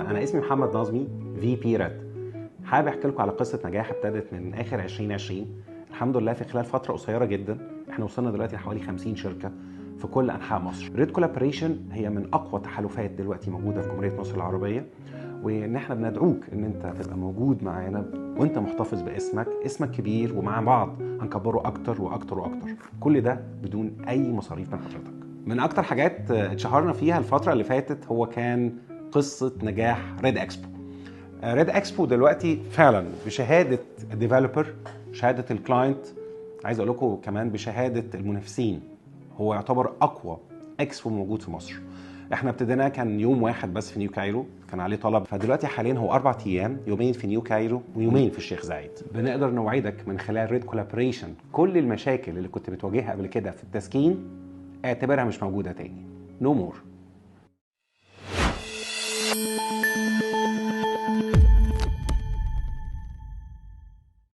انا اسمي محمد نظمي في بي ريد. حابب احكي لكم على قصه نجاح ابتدت من اخر 2020. الحمد لله في خلال فتره قصيره جدا احنا وصلنا دلوقتي لحوالي 50 شركه في كل انحاء مصر. ريد كولابوريشن هي من اقوى تحالفات دلوقتي موجوده في جمهوريه مصر العربيه، وان احنا بندعوك ان انت تبقى موجود معانا وانت محتفظ اسمك كبير، ومع بعض هنكبره اكتر واكتر واكتر، كل ده بدون اي مصاريف من حضرتك. من اكتر حاجات اتشهرنا فيها الفتره اللي فاتت هو كان قصه نجاح ريد اكسبو. ريد اكسبو دلوقتي فعلا بشهاده الديفلوبر، شهاده الكلاينت، عايز اقول لكم كمان بشهاده المنافسين، هو يعتبر اقوى اكسبو موجود في مصر. احنا ابتدينا كان يوم واحد بس في نيو كايرو، كان عليه طلب، فدلوقتي حاليا هو 4 ايام، يومين في نيو كايرو ويومين في الشيخ زايد. بنقدر نوعدك من خلال ريد كولابوريشن كل المشاكل اللي كنت بتواجهها قبل كده في التسكين اعتبرها مش موجوده تاني. نو مور.